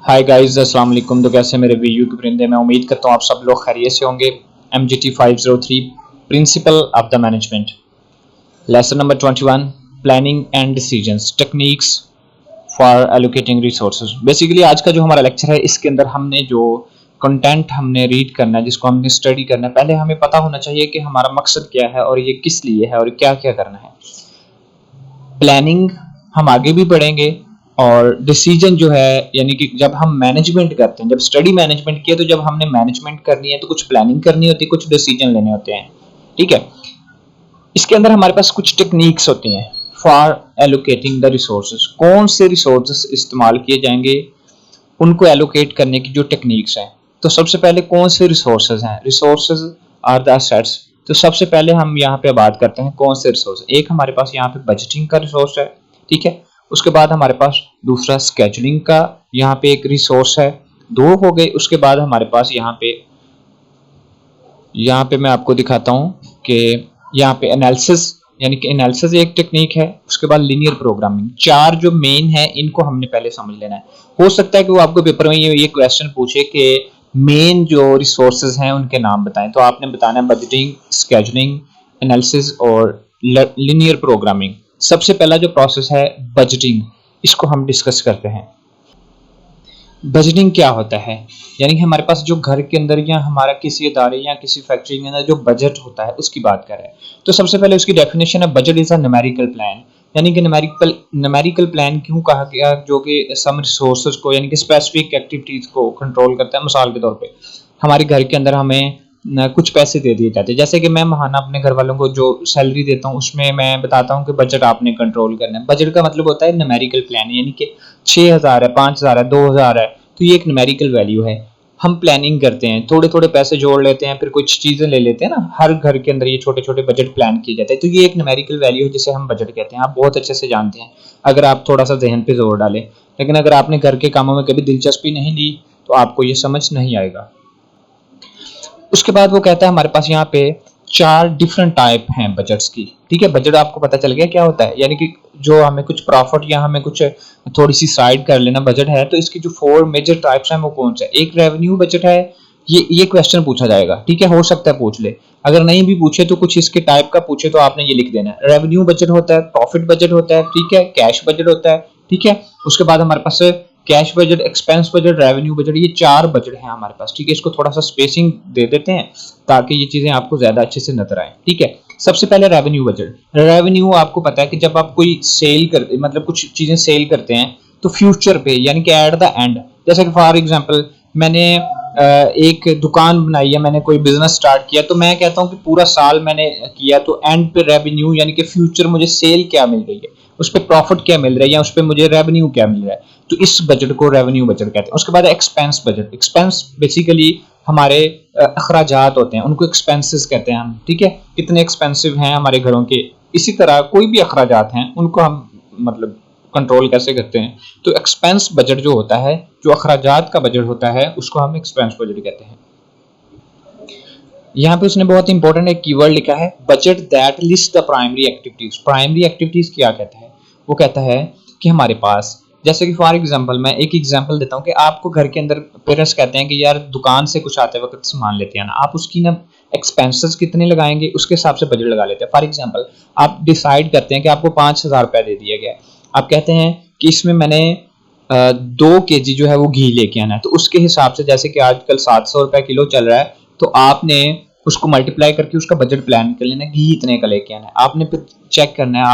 Hi guys, अस्सलाम वालेकुम। तो कैसे मेरे वीडियो के परिंदे, मैं उम्मीद करता हूँ आप सब लोग खैरियत से होंगे। MGT 503 principle of the management, lesson number 21 planning and decisions techniques for allocating resources. Basically आज का जो हमारा लेक्चर है, इसके अंदर हमने जो कंटेंट हमने रीड करना है, जिसको हमने स्टडी करना है, पहले हमें पता होना चाहिए कि हमारा मकसद क्या है और ये किस लिए है और क्या क्या करना है। प्लानिंग हम आगे भी पढ़ेंगे और डिसीजन जो है, यानी कि जब हम मैनेजमेंट करते हैं, जब स्टडी मैनेजमेंट किया तो जब हमने मैनेजमेंट करनी है तो कुछ प्लानिंग करनी होती है, कुछ डिसीजन लेने होते हैं। ठीक है, इसके अंदर हमारे पास कुछ टेक्निक्स होती हैं फॉर एलोकेटिंग द रिसोर्सेज। कौन से रिसोर्सेज इस्तेमाल किए जाएंगे, उनको एलोकेट करने की जो टेक्निक्स हैं। तो सबसे पहले कौन से रिसोर्सेज हैं? Resources are the assets. तो सबसे पहले हम यहाँ पे बात करते हैं कौन से रिसोर्स। एक हमारे पास यहाँ पे बजटिंग का रिसोर्स है, ठीक है। उसके बाद हमारे पास दूसरा स्केजुलिंग का यहाँ पे एक रिसोर्स है, दो हो गए। उसके बाद हमारे पास यहाँ पे मैं आपको दिखाता हूँ कि यहाँ पे एनालिसिस, यानी कि एनालिसिस एक टेक्निक है। उसके बाद लीनियर प्रोग्रामिंग। चार जो मेन है, इनको हमने पहले समझ लेना है। हो सकता है कि वो आपको पेपर में ये क्वेश्चन पूछे कि मेन जो रिसोर्सेज हैं उनके नाम बताएं, तो आपने बताना है बजटिंग, स्केजुलिंग, एनालिसिस और लीनियर प्रोग्रामिंग। सबसे पहला जो प्रोसेस है बजटिंग, इसको हम डिस्कस करते हैं। बजटिंग क्या होता है? यानी कि हमारे पास जो घर के अंदर या हमारा किसी इदारे या किसी फैक्ट्री के अंदर जो बजट होता है, उसकी बात करें तो सबसे पहले उसकी डेफिनेशन है, budget is a numerical plan. यानी कि न्यूमेरिकल प्लान क्यों कहा गया? जो कि सम रिसोर्सेज को, यानी कि स्पेसिफिक एक्टिविटीज को कंट्रोल करता है। मिसाल के तौर पे हमारे घर के अंदर हमें कुछ पैसे दे दिए जाते हैं, जैसे कि मैं महाना अपने घर वालों को जो सैलरी देता हूँ, उसमें मैं बताता हूँ कि बजट आपने कंट्रोल करना है। बजट का मतलब होता है न्यूमेरिकल प्लान, यानी कि 6,000 है, 5,000 है, 2,000 है, तो ये एक न्यूमेरिकल वैल्यू है। हम प्लानिंग करते हैं, थोड़े थोड़े पैसे जोड़ लेते हैं, फिर कुछ चीजें ले लेते हैं ना। हर घर के अंदर ये छोटे छोटे बजट प्लान किए जाते हैं, तो ये एक न्यूमेरिकल वैल्यू है जिसे हम बजट कहते हैं। आप बहुत अच्छे से जानते हैं अगर आप थोड़ा सा जहन पे जोर डालें। लेकिन अगर आपने घर के कामों में कभी दिलचस्पी नहीं ली तो आपको ये समझ नहीं आएगा। उसके बाद वो कहता है हमारे पास यहाँ पे चार डिफरेंट टाइप हैं बजट्स की। ठीक है, बजट आपको पता चल गया क्या होता है, यानी कि जो हमें कुछ प्रॉफिट या हमें कुछ थोड़ी सी साइड कर लेना बजट है। तो इसकी जो 4 मेजर टाइप्स हैं वो कौन से? एक रेवेन्यू बजट है, ये क्वेश्चन पूछा जाएगा, ठीक है, हो सकता है पूछ ले। अगर नहीं भी पूछे तो कुछ इसके टाइप का पूछे तो आपने ये लिख देना है। रेवेन्यू बजट होता है, प्रॉफिट बजट होता है, ठीक है, कैश बजट होता है, ठीक है। उसके बाद हमारे पास cash budget, expense budget, revenue budget, ये चार बजट हैं हमारे पास, ठीक है। इसको थोड़ा सा स्पेसिंग दे देते हैं ताकि ये चीजें आपको ज्यादा अच्छे से नजर आए, ठीक है। सबसे पहले रेवेन्यू बजट। रेवेन्यू आपको पता है कि जब आप कोई सेल करते, मतलब कुछ चीजें सेल करते हैं तो फ्यूचर पे, यानी कि एट द एंड, जैसे कि फॉर एग्जांपल मैंने एक दुकान बनाई है, मैंने कोई बिजनेस स्टार्ट किया, तो मैं कहता हूँ कि पूरा साल मैंने किया, तो एंड पे रेवेन्यू, यानी कि फ्यूचर मुझे सेल क्या मिल रही है, उस पर प्रॉफिट क्या मिल रहा है, या उस पर मुझे रेवेन्यू क्या मिल रहा है, तो इस बजट को रेवेन्यू बजट कहते हैं। उसके बाद एक्सपेंस बजट। एक्सपेंस बेसिकली हमारे अखराजात होते हैं, उनको एक्सपेंसेस कहते हैं हम, ठीक है। कितने एक्सपेंसिव हैं हमारे घरों के, इसी तरह कोई भी अखराजात हैं उनको हम मतलब कंट्रोल कैसे करते हैं। तो एक्सपेंस बजट जो होता है, जो अखराजात का बजट होता है, उसको हम एक्सपेंस बजट कहते हैं। यहाँ पे उसने बहुत इंपॉर्टेंट एक कीवर्ड लिखा है, budget that list the primary activities. Primary activities क्या कहता है? वो कहता है कि हमारे पास, जैसे कि फॉर एग्जांपल मैं एक एग्जांपल देता हूँ कि आपको घर के अंदर पेरेंट्स कहते हैं कि यार दुकान से कुछ आते वक्त सामान लेते हैं ना, आप उसकी ना एक्सपेंसेस कितने लगाएंगे उसके हिसाब से बजट लगा लेते हैं। फॉर एग्जांपल आप डिसाइड करते हैं कि आपको 5,000 रुपया दे दिया गया है, आप कहते हैं कि इसमें मैंने 2 kg जो है वो घी लेके आना है, तो उसके हिसाब से, जैसे कि आजकल 700 रुपये किलो चल रहा है, तो आपने उसको मल्टीप्लाई करके उसका बजट प्लान कर लेना, घी इतने का लेके आना है। आपने फिर चेक करना है,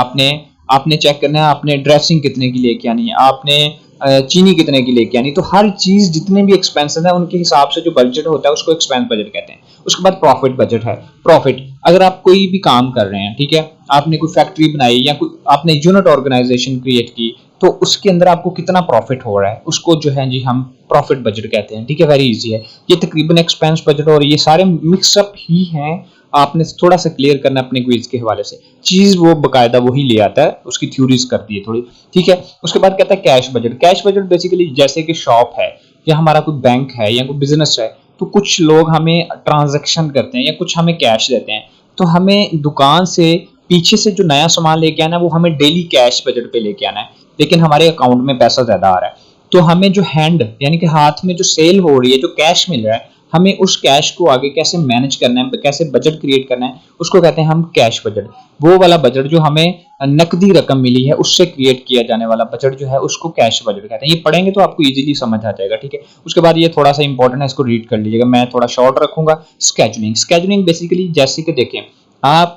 आपने चेक करना है आपने ड्रेसिंग कितने की लेके आनी है, आपने चीनी कितने की लेके आनी। तो हर चीज जितने भी एक्सपेंसेस है उनके हिसाब से जो बजट होता है उसको एक्सपेंस बजट कहते हैं। उसके बाद प्रॉफिट बजट है। प्रॉफिट, अगर आप कोई भी काम कर रहे हैं, ठीक है, आपने कोई फैक्ट्री बनाई या कोई आपने यूनिट ऑर्गेनाइजेशन क्रिएट की, तो उसके अंदर आपको कितना प्रॉफिट हो रहा है, उसको जो है जी हम प्रॉफिट बजट कहते हैं, ठीक है। वेरी इजी है ये, तकरीबन एक्सपेंस बजट और ये सारे मिक्सअप ही हैं। आपने थोड़ा सा क्लियर करना अपने क्विज के हवाले से, चीज वो बकायदा वही ले आता है, उसकी थ्योरीज कर दी है थोड़ी, ठीक है। उसके बाद कहता है cash budget. Cash budget basically जैसे कि शॉप है या हमारा कोई बैंक है या कोई बिजनेस है, तो कुछ लोग हमें ट्रांजैक्शन करते हैं या कुछ हमें कैश देते हैं, तो हमें दुकान से पीछे से जो नया सामान लेके आना है वो हमें डेली कैश बजट पे लेके आना है, लेकिन हमारे अकाउंट में पैसा ज्यादा आ रहा है, तो हमें जो हैंड यानी कि हाथ में जो सेल हो रही है, जो कैश मिल रहा है, हमें उस कैश को आगे कैसे मैनेज करना है, कैसे बजट क्रिएट करना है, उसको कहते हैं हम कैश बजट। वो वाला बजट जो हमें नकदी रकम मिली है उससे क्रिएट किया जाने वाला बजट जो है उसको कैश बजट कहते हैं। ये पढ़ेंगे तो आपको इजीली समझ आ जाएगा, ठीक है। उसके बाद ये थोड़ा सा इंपॉर्टेंट है, इसको रीड कर लीजिएगा, मैं थोड़ा शॉर्ट रखूंगा। स्केजुलिंग, स्केजुलिंग बेसिकली जैसे कि देखें आप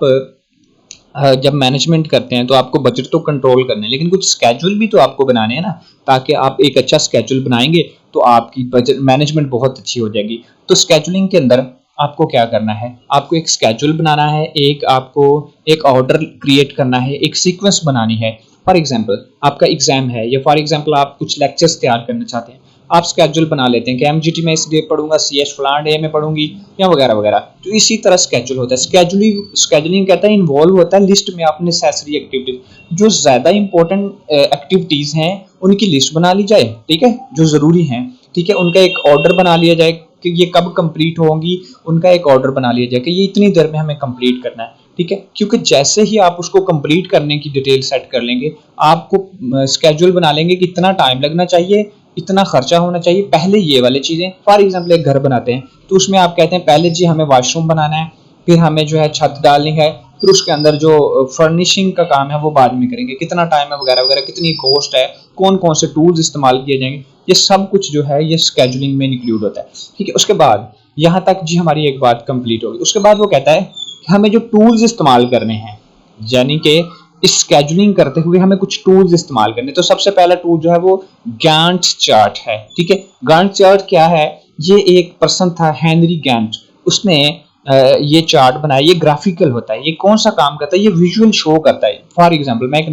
जब मैनेजमेंट करते हैं तो आपको बजट तो कंट्रोल करना है, लेकिन कुछ स्केड्यूल भी तो आपको बनाने हैं ना, ताकि आप एक अच्छा स्केड्यूल बनाएंगे तो आपकी बजट मैनेजमेंट बहुत अच्छी हो जाएगी। तो स्केड्यूलिंग के अंदर आपको क्या करना है, आपको एक स्केड्यूल बनाना है, एक आपको एक ऑर्डर क्रिएट करना है, एक सीक्वेंस बनानी है। फॉर एग्जांपल आपका एग्जाम है, या फॉर एग्जांपल आप कुछ लेक्चर्स तैयार करना चाहते हैं, आप स्केड्यूल बना लेते हैं कि एमजीटी में इस डे पढ़ूंगा, सीएस फलान डे में पढ़ूंगी, या वगैरह वगैरह। तो इसी तरह स्केड्यूल होता है। स्केड्यूलिंग कहता है इन्वॉल्व होता है लिस्ट में आप नेसेसरी एक्टिविटीज, जो ज्यादा इंपॉर्टेंट एक्टिविटीज हैं उनकी लिस्ट बना ली जाए, ठीक है, जो जरूरी हैं, ठीक है, उनका एक ऑर्डर बना लिया जाए कि ये कब कंप्लीट होंगी, उनका एक ऑर्डर बना लिया जाए कि ये इतनी देर में हमें कंप्लीट करना है, ठीक है। क्योंकि जैसे ही आप उसको कंप्लीट करने की डिटेल सेट कर लेंगे, आपको स्केड्यूल बना लेंगे कि इतना टाइम लगना चाहिए, इतना खर्चा होना चाहिए, पहले ये वाली चीजें। फॉर एग्जांपल एक घर बनाते हैं तो उसमें आप कहते हैं पहले जी हमें वॉशरूम बनाना है, फिर हमें जो है छत डालनी है, फिर उसके अंदर जो फर्निशिंग का काम है वो बाद में करेंगे, कितना टाइम है वगैरह वगैरह, कितनी कॉस्ट है, कौन कौन से टूल्स इस्तेमाल किए जाएंगे, ये सब कुछ जो है ये स्केड्यूलिंग में इंक्लूड होता है, ठीक है। उसके बाद यहाँ तक जी हमारी एक बात कंप्लीट होगी। उसके बाद वो कहता है कि हमें जो टूल्स इस्तेमाल करने हैं, यानी कि इस स्केड्यूलिंग करते हुए हमें कुछ टूल्स इस्तेमाल करने। तो सबसे पहला टूल जो है वो गैंट चार्ट है, ठीक है। गैंट चार्ट क्या है, ये एक पर्सन था हेनरी गैंट, उसने ये चार्ट बनाया। ये ग्राफिकल होता है, ये कौन सा काम करता है, ये विजुअल शो करता है। फॉर एग्जांपल मैं एक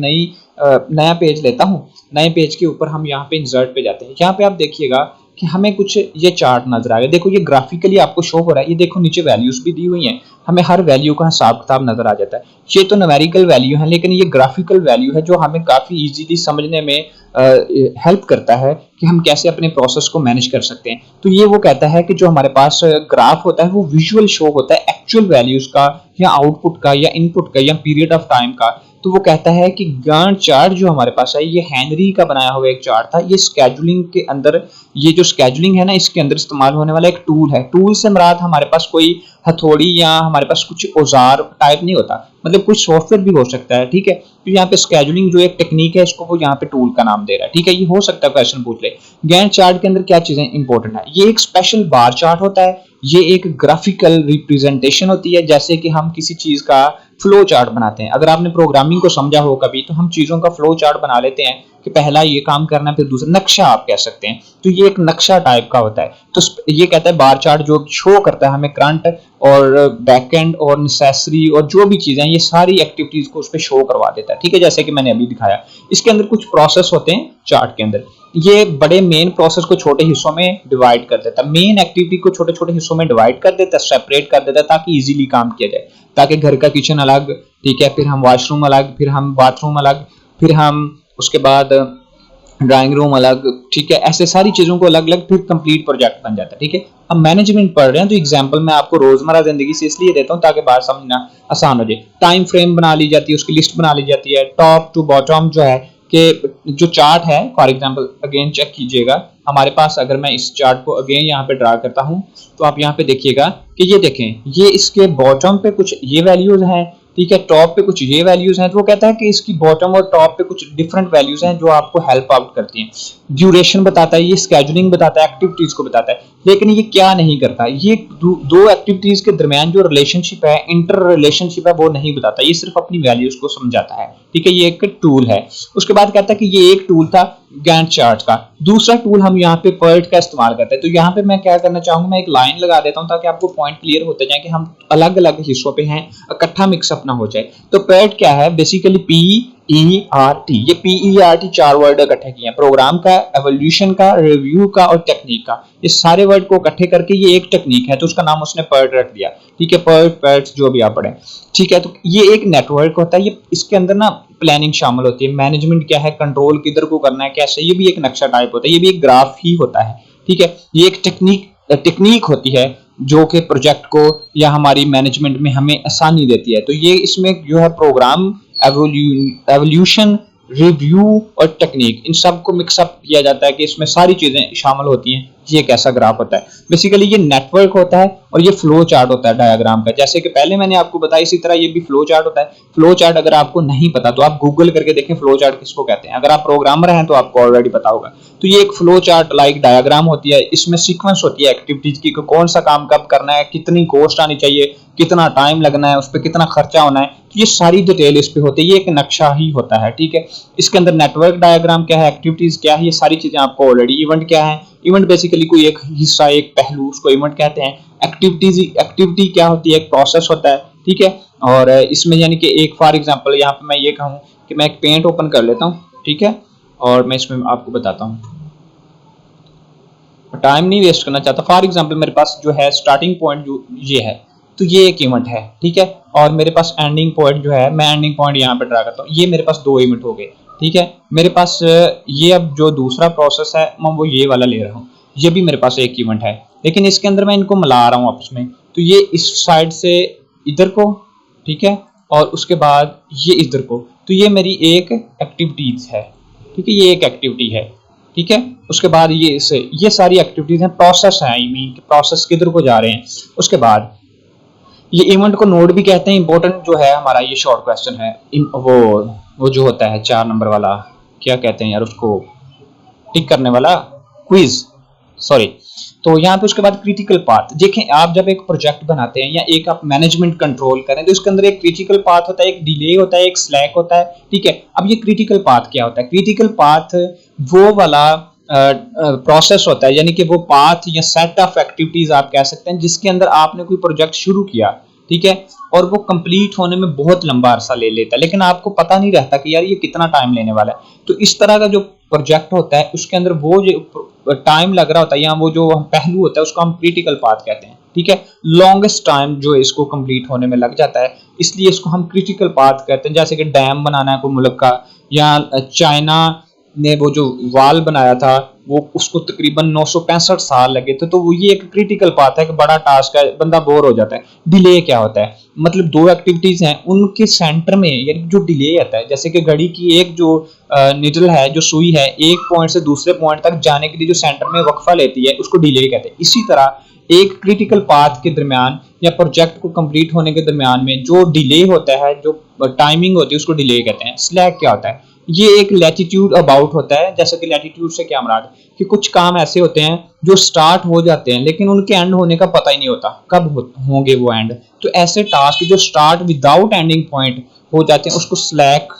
नया पेज लेता हूँ, नए पेज के ऊपर हम यहाँ पे इंसर्ट पे जाते हैं, यहाँ पे आप देखिएगा कि हमें कुछ ये चार्ट नजर आ गया। देखो ये ग्राफिकली आपको शो हो रहा है, ये देखो नीचे वैल्यूज भी दी हुई हैं, हमें हर वैल्यू का हिसाब किताब नजर आ जाता है। ये तो न्यूमेरिकल वैल्यू है, लेकिन ये ग्राफिकल वैल्यू है जो हमें काफी इजीली समझने में हेल्प करता है कि हम कैसे अपने प्रोसेस को मैनेज कर सकते हैं। तो ये वो कहता है कि जो हमारे पास ग्राफ होता है वो विजुअल शो होता है एक्चुअल वैल्यूज का, या आउटपुट का, या इनपुट का, या पीरियड ऑफ टाइम का। तो वो कहता है कि गैंट चार्ट जो हमारे पास है ये हेनरी का बनाया हुआ एक चार्ट था। ये स्केड्यूलिंग के अंदर, ये जो स्केड्यूलिंग है ना, इसके अंदर इस्तेमाल होने वाला एक टूल है। टूल से मुराद हमारे पास कोई हथौड़ी या हमारे पास कुछ औजार टाइप नहीं होता, मतलब कुछ सॉफ्टवेयर भी हो सकता है, ठीक है। तो यहाँ पे स्केड्यूलिंग जो एक टेक्निक है इसको वो यहाँ पे टूल का नाम दे रहा है, ठीक है। ये हो सकता है क्वेश्चन पूछ ले। गैंट चार्ट के अंदर क्या चीजें इंपॉर्टेंट है, ये एक स्पेशल बार चार्ट होता है, ये एक ग्राफिकल रिप्रेजेंटेशन होती है, जैसे कि हम किसी चीज का फ्लो चार्ट बनाते हैं। अगर आपने प्रोग्रामिंग को समझा हो कभी, तो हम चीजों का फ्लो चार्ट बना लेते हैं कि पहला ये काम करना है, फिर दूसरा नक्शा आप कह सकते हैं। तो ये एक नक्शा टाइप का होता है। तो ये कहता है बार चार्ट जो शो करता है हमें करंट और बैकएंड और नेसेसरी और जो भी चीजें ये सारी एक्टिविटीज को उस पर शो करवा देता है, ठीक है, जैसे कि मैंने अभी दिखाया। इसके अंदर कुछ प्रोसेस होते हैं चार्ट के अंदर, ये बड़े मेन प्रोसेस को छोटे हिस्सों में डिवाइड कर देता है, मेन एक्टिविटी को छोटे छोटे हिस्सों में डिवाइड कर देता है, सेपरेट कर देता है, ताकि इजीली काम किया जाए। ताकि घर का किचन अलग, ठीक है, फिर हम वॉशरूम अलग, फिर हम बाथरूम अलग, फिर हम उसके बाद ड्राइंग रूम अलग, ठीक है, ऐसे सारी चीजों को अलग अलग, फिर कंप्लीट प्रोजेक्ट बन जाता है, ठीक है। हम मैनेजमेंट पढ़ रहे हैं तो एग्जांपल मैं आपको रोजमर्रा जिंदगी से इसलिए देता हूं ताकि बात समझना आसान हो जाए। टाइम फ्रेम बना ली जाती है, उसकी लिस्ट बना ली जाती है, टॉप टू बॉटम जो है कि जो चार्ट है। फॉर एग्जांपल अगेन चेक कीजिएगा हमारे पास, अगर मैं इस चार्ट को अगेन यहाँ पे ड्रा करता हूँ तो आप यहाँ पे देखिएगा कि ये देखें, ये इसके बॉटम पे कुछ ये वैल्यूज हैं, ठीक है, टॉप पे कुछ ये वैल्यूज हैं। तो वो कहता है कि इसकी बॉटम और टॉप पे कुछ डिफरेंट वैल्यूज हैं जो आपको हेल्प आउट करती हैं। ड्यूरेशन बताता है, ये स्केड्यूलिंग बताता है, एक्टिविटीज को बताता है, लेकिन ये क्या नहीं करता, ये दो एक्टिविटीज के दरमियान जो रिलेशनशिप है, इंटर रिलेशनशिप है, वो नहीं बताता, ये सिर्फ अपनी वैल्यूज को समझाता है, ठीक है। ये एक टूल है। उसके बाद कहता है कि ये एक टूल था गैंट चार्ट का। दूसरा टूल हम यहाँ पे पर्ट का इस्तेमाल करते हैं। तो यहाँ पे मैं क्या करना चाहूंगा, मैं एक लाइन लगा देता हूँ ताकि आपको पॉइंट क्लियर होते जाए कि हम अलग अलग हिस्सों पे हैं, इकट्ठा मिक्सअप ना हो जाए। तो पर्ट क्या है, बेसिकली PERT, ये PERT चार वर्ड इकट्ठे किए हैं, प्रोग्राम का, एवोल्यूशन का, रिव्यू का और टेक्निक का। ये सारे वर्ड को इकट्ठे करके ये एक टेक्निक है, तो उसका नाम उसने पर्ट रख दिया, ठीक है, पर्ट जो भी आप पढ़े, ठीक है। तो ये एक नेटवर्क होता है, ये इसके अंदर ना प्लानिंग शामिल होती है, मैनेजमेंट क्या है, कंट्रोल किधर को करना है, कैसे, ये भी एक नक्शा टाइप होता है, ये भी एक ग्राफ ही होता है, ठीक है। ये एक टेक्निक होती है जो कि प्रोजेक्ट को या हमारी मैनेजमेंट में हमें आसानी देती है। तो ये इसमें जो है प्रोग्राम, एवोल्यूशन, रिव्यू और टेक्निक, इन सब को मिक्सअप किया जाता है कि इसमें सारी चीजें शामिल होती हैं, ये एक ऐसा ग्राफ होता है। बेसिकली ये नेटवर्क होता है और ये फ्लो चार्ट होता है डायग्राम का। जैसे कि पहले मैंने आपको बताया, इसी तरह ये भी फ्लो चार्ट होता है। फ्लो चार्ट अगर आपको नहीं पता तो आप गूगल करके देखें फ्लो चार्ट किसको कहते हैं। अगर आप प्रोग्रामर हैं तो आपको ऑलरेडी पता होगा। तो ये एक फ्लो चार्ट लाइक डायग्राम होती है, इसमें सीक्वेंस होती है एक्टिविटीज की, कौन सा काम कब करना है, कितनी कॉस्ट आनी चाहिए, कितना टाइम लगना है, उस पर कितना खर्चा होना है, तो ये सारी डिटेल इस पे होती है। ये एक नक्शा ही होता है, ठीक है। इसके अंदर नेटवर्क डायग्राम क्या है, एक्टिविटीज क्या है, ये सारी चीजें आपको ऑलरेडी। इवेंट क्या है, इवेंट बेसिकली कोई एक हिस्सा, एक पहलू, उसको इवेंट कहते हैं। एक्टिविटी क्या होती है, एक प्रोसेस होता है, ठीक है। और इसमें यानी कि एक फॉर एग्जांपल यहाँ पे मैं ये कहूँ कि मैं एक पेंट ओपन कर लेता हूँ, ठीक है, और मैं इसमें आपको बताता हूँ, टाइम नहीं वेस्ट करना चाहता। फॉर एग्जांपल मेरे पास जो है स्टार्टिंग पॉइंट जो ये है, तो ये एक इवेंट है, ठीक है। और मेरे पास एंडिंग पॉइंट जो है, मैं एंडिंग पॉइंट यहाँ पे ड्रा करता हूँ, ये मेरे पास 2 इवेंट हो गए, ठीक है। मेरे पास ये अब जो दूसरा प्रोसेस है मैं वो ये वाला ले रहा हूँ, ये भी मेरे पास एक इवेंट है, लेकिन इसके अंदर मैं इनको मिला रहा हूँ आपस में। तो ये इस साइड से इधर को, ठीक है, और उसके बाद ये इधर को, तो ये मेरी एक एक्टिविटीज है, ठीक है, ये एक एक्टिविटी है, ठीक है। उसके बाद ये सारी एक्टिविटीज हैं, प्रोसेस है, आई मीन प्रोसेस किधर को जा रहे हैं। उसके बाद ये इवेंट को नोड भी कहते हैं। इंपॉर्टेंट जो है हमारा ये शॉर्ट क्वेश्चन है, वो जो होता है 4 नंबर वाला, क्या कहते हैं यार उसको, टिक करने वाला क्विज, सॉरी। तो यहाँ पे उसके बाद क्रिटिकल पाथ देखें, आप जब एक प्रोजेक्ट बनाते हैं या एक आप मैनेजमेंट कंट्रोल करें तो इसके अंदर एक क्रिटिकल पाथ होता है, एक डिले होता है, एक स्लैक होता है, ठीक है। अब ये क्रिटिकल पाथ क्या होता है? क्रिटिकल पाथ वो वाला प्रोसेस होता है, यानी कि वो पाथ या सेट ऑफ एक्टिविटीज आप कह सकते हैं जिसके अंदर आपने कोई प्रोजेक्ट शुरू किया, ठीक है, और वो कंप्लीट होने में बहुत लंबा अरसा ले लेता है, लेकिन आपको पता नहीं रहता कि यार ये कितना टाइम लेने वाला है। तो इस तरह का जो प्रोजेक्ट होता है उसके अंदर वो जो टाइम लग रहा होता है या वो जो पहलू होता है उसको हम क्रिटिकल पाथ कहते हैं, ठीक है। लॉन्गेस्ट टाइम जो इसको कंप्लीट होने में लग जाता है, इसलिए इसको हम क्रिटिकल पाथ कहते हैं। जैसे कि डैम बनाना है कोई मुल्क का, या चाइना ने वो जो वाल बनाया था वो उसको तकरीबन 965 साल लगे थे, तो वो ये एक क्रिटिकल पाथ है कि बड़ा टास्क है, बंदा बोर हो जाता है। डिले क्या होता है, मतलब 2 एक्टिविटीज हैं उनके सेंटर में यानी जो डिले आता है, जैसे कि घड़ी की एक जो निडल है, जो सुई है, एक पॉइंट से दूसरे पॉइंट तक जाने के लिए जो सेंटर में वक्फा लेती है उसको डिले कहते हैं। इसी तरह एक क्रिटिकल पाथ के दरमियान या प्रोजेक्ट को कंप्लीट होने के दरमियान में जो डिले होता है, जो टाइमिंग होती है, उसको डिले कहते हैं। स्लैक क्या होता है? ये एक लैटिट्यूड अबाउट होता है। जैसे कि लैटिट्यूड से क्या मुराद कि कुछ काम ऐसे होते हैं जो स्टार्ट हो जाते हैं लेकिन उनके एंड होने का पता ही नहीं होता कब होंगे वो एंड। तो ऐसे टास्क जो स्टार्ट विदाउट एंडिंग पॉइंट हो जाते हैं उसको स्लैक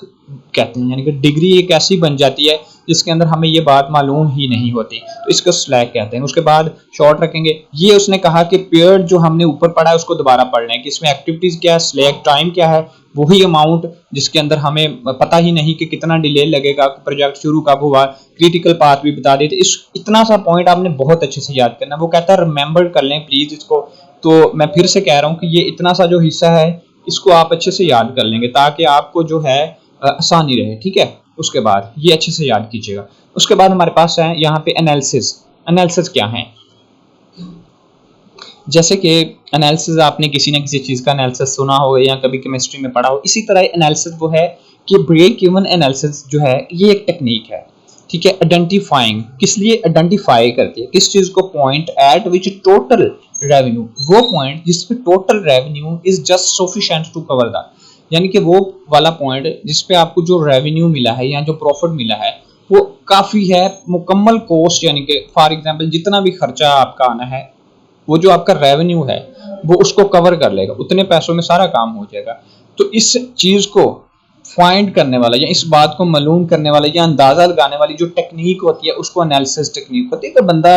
कहते हैं, यानी कि डिग्री एक ऐसी बन जाती है जिसके अंदर हमें ये बात मालूम ही नहीं होती, तो इसको स्लैक कहते हैं। उसके बाद शॉर्ट रखेंगे। ये उसने कहा कि पीरियड जो हमने ऊपर पढ़ा है उसको दोबारा पढ़ लें कि इसमें एक्टिविटीज क्या है, स्लैक टाइम क्या है, वही अमाउंट जिसके अंदर हमें पता ही नहीं कि कितना डिले लगेगा, प्रोजेक्ट शुरू कब हुआ, क्रिटिकल पाथ भी बता देते। इस इतना सा पॉइंट आपने बहुत अच्छे से याद करना। वो कहता है रिमेंबर कर लें प्लीज इसको। तो मैं फिर से कह रहा हूँ कि ये इतना सा जो हिस्सा है इसको आप अच्छे से याद कर लेंगे ताकि आपको जो है आसानी रहे, ठीक है। उसके बाद ये अच्छे से याद कीजिएगा। उसके बाद हमारे पास है यहाँ पे एनालिसिस। एनालिसिस क्या है? जैसे कि एनालिसिस आपने किसी न किसी चीज का एनालिसिस सुना हो या कभी केमिस्ट्री में पढ़ा हो, इसी तरह एनालिसिस वो है कि ब्रेक इवन एनालिसिस जो है ये एक टेक्निक है, ठीक है। आइडेंटिफाइंग, किस लिए आइडेंटिफाई करती है, किस चीज को, point at which total revenue, वो पॉइंट जिसपे total revenue is just sufficient to cover that, यानी कि वो वाला पॉइंट जिसपे आपको जो रेवेन्यू मिला है या जो प्रॉफिट मिला है वो काफी है, मुकम्मल कॉस्ट, यानी कि फॉर एग्जांपल जितना भी खर्चा आपका आना है वो जो आपका रेवेन्यू है वो उसको कवर कर लेगा, उतने पैसों में सारा काम हो जाएगा। तो इस चीज को फाइंड करने वाला या इस बात को मालूम करने वाला या अंदाजा लगाने वाली जो टेक्निक होती है उसको एनालिसिस टेक्निक होती है। तो बंदा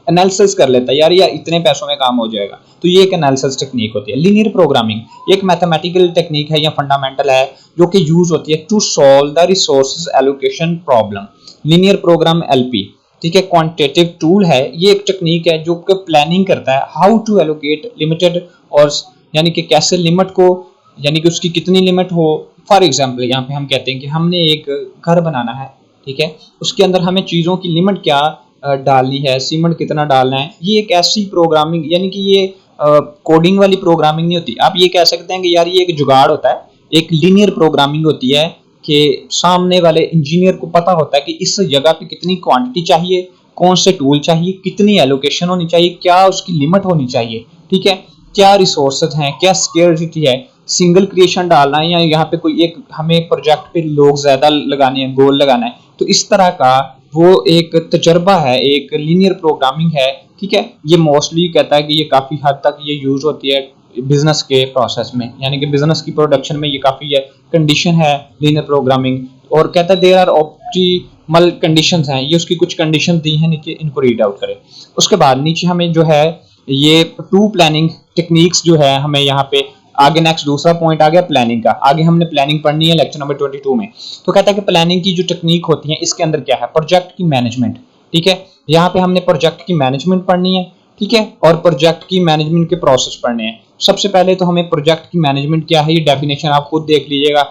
एनालिसिस कर लेता है यार इतने पैसों में काम हो जाएगा, तो ये एक एनालिसिस टेक्निक होती है। लीनियर प्रोग्रामिंग एक मैथमेटिकल टेक्निक है या फंडामेंटल है जो कि यूज होती है to solve the resources allocation problem. Linear program LP, ठीक है, क्वांटिटेटिव टूल है। ये एक टेक्निक है जो कि प्लानिंग करता है हाउ टू एलोकेट लिमिटेड, और यानी कि कैसे लिमिट को, यानी कि उसकी कितनी लिमिट हो। फॉर एग्जांपल यहाँ पे हम कहते हैं कि हमने एक घर बनाना है, ठीक है, उसके अंदर हमें चीज़ों की लिमिट क्या डालनी है, सीमेंट कितना डालना है। ये एक ऐसी प्रोग्रामिंग, यानी कि ये कोडिंग वाली प्रोग्रामिंग नहीं होती। आप ये कह सकते हैं कि यार ये एक जुगाड़ होता है, एक लीनियर प्रोग्रामिंग होती है कि सामने वाले इंजीनियर को पता होता है कि इस जगह पे कितनी क्वांटिटी चाहिए, कौन से टूल चाहिए, कितनी एलोकेशन होनी चाहिए, क्या उसकी लिमिट होनी चाहिए, ठीक है, क्या रिसोर्सेज हैं, क्या स्केर्सिटी है, सिंगल क्रिएशन डालना है या यहाँ पे कोई एक हमें प्रोजेक्ट पे लोग ज्यादा लगाने हैं, गोल लगाना है। तो इस तरह का वो एक तजर्बा है, एक लीनियर प्रोग्रामिंग है, ठीक है। ये मोस्टली कहता है कि ये काफी हद तक ये यूज होती है बिजनेस के प्रोसेस में, यानी कि बिजनेस की प्रोडक्शन में ये काफी है कंडीशन है लीनियर प्रोग्रामिंग। और कहता है देयर आर ऑप्टिमल कंडीशंस हैं, ये उसकी कुछ कंडीशन दी हैं नीचे, इनको रीड आउट करें। उसके बाद नीचे हमें जो है ये टू प्लानिंग टेक्निक्स जो है हमें यहाँ पे आगे नेक्स्ट दूसरा पॉइंट आ गया प्लानिंग का। आगे हमने प्लानिंग पढ़नी है लेक्चर नंबर 22 में। तो कहता है कि प्लानिंग की जो टेक्निक होती है इसके अंदर क्या है, प्रोजेक्ट की मैनेजमेंट, ठीक है। यहाँ पे हमने प्रोजेक्ट की मैनेजमेंट पढ़नी है, ठीक है, और प्रोजेक्ट की मैनेजमेंट के प्रोसेस पढ़ने हैं। सबसे पहले तो हमें प्रोजेक्ट की मैनेजमेंट क्या है ये डेफिनेशन आप खुद देख लीजिएगा,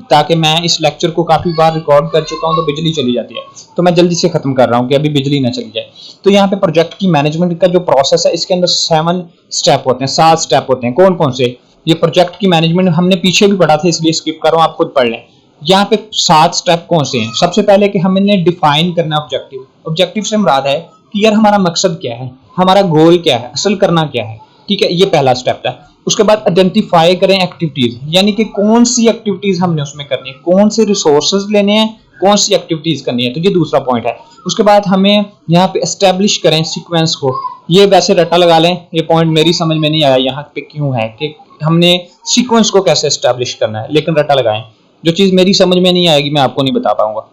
ताकि मैं इस लेक्चर को काफी बार रिकॉर्ड कर चुका हूं तो बिजली चली जाती है, तो मैं जल्दी से खत्म कर रहा हूं कि अभी बिजली ना चली जाए। तो यहाँ पे प्रोजेक्ट की मैनेजमेंट का जो प्रोसेस है इसके अंदर 7 स्टेप होते हैं, 7 स्टेप होते हैं। कौन कौन से, ये प्रोजेक्ट की मैनेजमेंट हमने पीछे भी पढ़ा था इसलिए स्किप कर रहा हूं, आप खुद पढ़ लें। यहाँ पे 7 स्टेप कौन से हैं। सबसे पहले कि हमने डिफाइन करना ऑब्जेक्टिव। ऑब्जेक्टिव से मुराद है कि यार हमारा मकसद क्या है, हमारा गोल क्या है, असल करना क्या है, ठीक है, ये पहला स्टेप है। उसके बाद आइडेंटिफाई करें एक्टिविटीज, यानी कि कौन सी एक्टिविटीज हमने उसमें करनी है, कौन से रिसोर्सेज लेने हैं, कौन सी एक्टिविटीज करनी है, तो ये दूसरा पॉइंट है। उसके बाद हमें यहाँ पे एस्टेब्लिश करें सीक्वेंस को। ये वैसे रट्टा लगा लें, ये पॉइंट मेरी समझ में नहीं आया यहाँ पे क्यों है कि हमने सीक्वेंस को कैसे एस्टेब्लिश करना है, लेकिन रट्टा लगाएं, जो चीज मेरी समझ में नहीं आएगी मैं आपको नहीं बता पाऊंगा।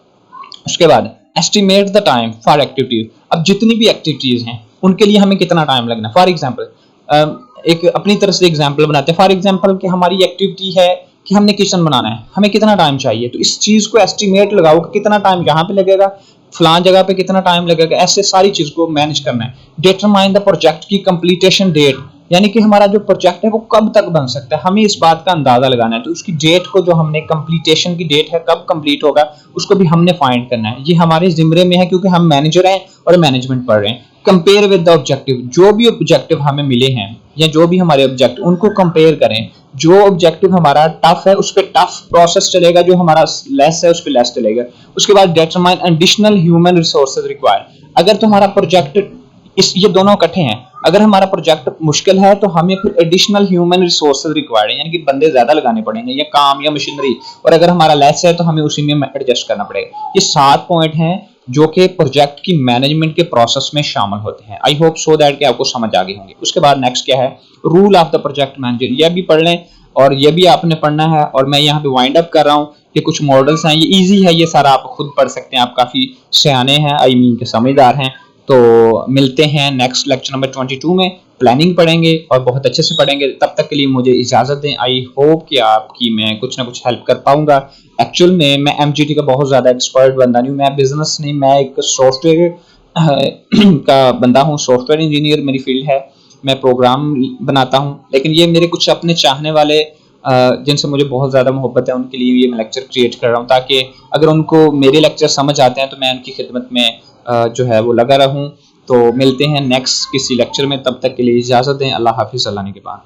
उसके बाद estimate the time for activities. अब जितनी भी एक्टिविटीज हैं उनके लिए हमें कितना टाइम लगना। फॉर एग्जांपल एक अपनी तरफ से एग्जांपल बनाते हैं। फॉर एग्जांपल कि हमारी एक्टिविटी है कि हमने किचन बनाना है, हमें कितना टाइम चाहिए, तो इस चीज को एस्टिमेट लगाओ कि कितना टाइम यहाँ पे लगेगा, फलां जगह पे कितना टाइम लगेगा, ऐसे सारी चीज को मैनेज करना है। डिटरमाइन द प्रोजेक्ट की कंप्लीटेशन डेट, यानी कि हमारा जो प्रोजेक्ट है वो कब तक बन सकता है, हमें इस बात का अंदाजा लगाना है। तो उसकी डेट को, जो हमने कंप्लीटेशन की डेट है कब कंप्लीट होगा, उसको भी हमने फाइंड करना है। ये हमारे जिम्मे में है क्योंकि हम मैनेजर हैं और मैनेजमेंट पढ़ रहे हैं। कंपेयर विद द ऑब्जेक्टिव, जो भी ऑब्जेक्टिव हमें मिले हैं या जो भी हमारे ऑब्जेक्टिव उनको कंपेयर करें। जो ऑब्जेक्टिव हमारा टफ है उस पर टफ प्रोसेस चलेगा, जो हमारा लेस है उस पर लेस चलेगा। उसके बाद determine additional human resources required. अगर तुम्हारा प्रोजेक्ट ये दोनों इकट्ठे हैं, अगर हमारा प्रोजेक्ट मुश्किल है तो हमें फिर एडिशनल ह्यूमन रिसोर्सेज रिक्वायर्ड है, यानी कि बंदे ज्यादा लगाने पड़ेंगे या काम या मशीनरी, और अगर हमारा लेस है तो हमें उसी में एडजस्ट करना पड़ेगा। ये 7 पॉइंट हैं जो कि प्रोजेक्ट की मैनेजमेंट के प्रोसेस में शामिल होते हैं। आई होप सो दैट कि आपको समझ आ गए होंगे। उसके बाद नेक्स्ट क्या है, rule of the project manager. यह भी पढ़ लें और ये भी आपने पढ़ना है। और मैं यहाँ पे वाइंड अप कर रहा हूँ कि कुछ मॉडल्स हैं, ये इजी है, ये सारा आप खुद पढ़ सकते हैं, आप काफी सियाने हैं, आई मीन के समझदार हैं। तो मिलते हैं नेक्स्ट लेक्चर नंबर 22 में, प्लानिंग पढ़ेंगे और बहुत अच्छे से पढ़ेंगे। तब तक के लिए मुझे इजाजत दें। आई होप कि आपकी मैं कुछ ना कुछ हेल्प कर पाऊंगा। एक्चुअल में मैं एमजीटी का बहुत ज्यादा एक्सपर्ट बंदा नहीं हूँ, मैं बिजनेस नहीं, मैं एक सॉफ्टवेयर का बंदा हूँ, सॉफ्टवेयर इंजीनियर मेरी फील्ड है, मैं प्रोग्राम बनाता हूँ। लेकिन ये मेरे कुछ अपने चाहने वाले जिनसे मुझे बहुत ज़्यादा मोहब्बत है उनके लिए ये मैं लेक्चर क्रिएट कर रहा हूँ, ताकि अगर उनको मेरे लेक्चर समझ आते हैं तो मैं उनकी खिदमत में जो है वो लगा रहूँ। तो मिलते हैं नेक्स्ट किसी लेक्चर में, तब तक के लिए इजाज़त दें। अल्लाह हाफिज़, अल्लाह ने के बाद।